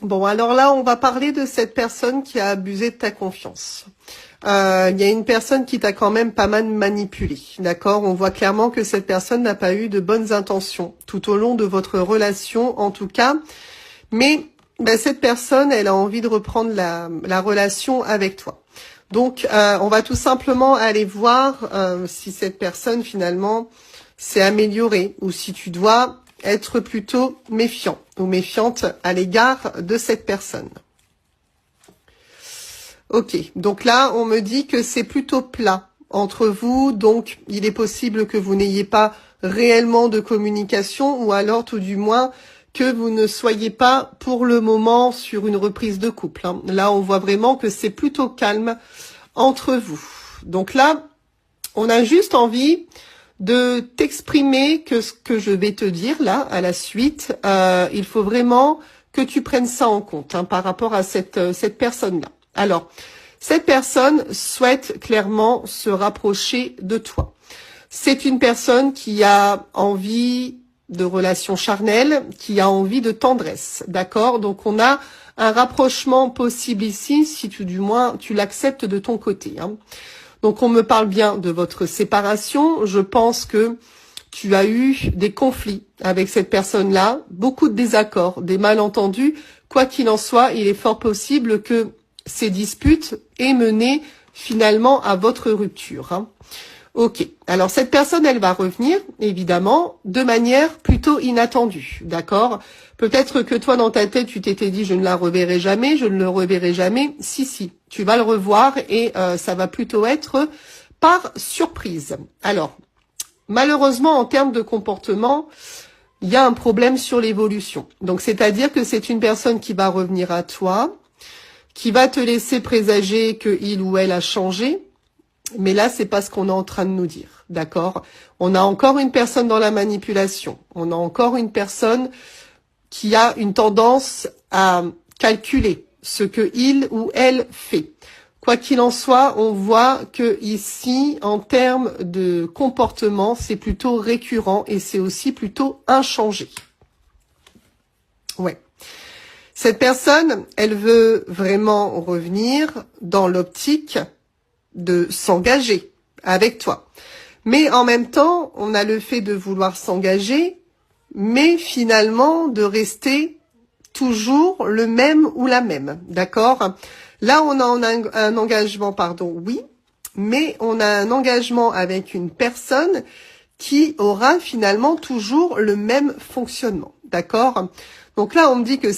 Bon, alors là, on va parler de cette personne qui a abusé de ta confiance. Il y a une personne qui t'a quand même pas mal manipulé, d'accord? On voit clairement que cette personne n'a pas eu de bonnes intentions tout au long de votre relation, en tout cas. Mais cette personne, elle a envie de reprendre la relation avec toi. Donc, on va tout simplement aller voir si cette personne, finalement, s'est améliorée ou si tu dois être plutôt méfiant ou méfiante à l'égard de cette personne. Ok, donc là, on me dit que c'est plutôt plat entre vous, donc il est possible que vous n'ayez pas réellement de communication ou alors tout du moins que vous ne soyez pas pour le moment sur une reprise de couple. Hein. Là, on voit vraiment que c'est plutôt calme entre vous. Donc là, on a juste envie de t'exprimer que ce que je vais te dire là à la suite, il faut vraiment que tu prennes ça en compte par rapport à cette personne-là. Alors, cette personne souhaite clairement se rapprocher de toi. C'est une personne qui a envie de relations charnelles, qui a envie de tendresse, d'accord? Donc, on a un rapprochement possible ici, si tout du moins tu l'acceptes de ton côté. Donc, on me parle bien de votre séparation. Je pense que tu as eu des conflits avec cette personne-là, beaucoup de désaccords, des malentendus. Quoi qu'il en soit, il est fort possible que ces disputes aient mené finalement à votre rupture. Ok, alors cette personne, elle va revenir, évidemment, de manière plutôt inattendue, d'accord? Peut-être que toi, dans ta tête, tu t'étais dit, je ne la reverrai jamais, je ne le reverrai jamais. Si, tu vas le revoir et ça va plutôt être par surprise. Alors, malheureusement, en termes de comportement, il y a un problème sur l'évolution. Donc, c'est-à-dire que c'est une personne qui va revenir à toi, qui va te laisser présager que il ou elle a changé. Mais là, c'est pas ce qu'on est en train de nous dire, d'accord? On a encore une personne dans la manipulation. On a encore une personne qui a une tendance à calculer ce que il ou elle fait. Quoi qu'il en soit, on voit que ici, en termes de comportement, c'est plutôt récurrent et c'est aussi plutôt inchangé. Ouais. Cette personne, elle veut vraiment revenir dans l'optique de s'engager avec toi. Mais en même temps, on a le fait de vouloir s'engager, mais finalement de rester toujours le même ou la même, d'accord? Là, on a un engagement, oui, mais on a un engagement avec une personne qui aura finalement toujours le même fonctionnement, d'accord? Donc là, on me dit que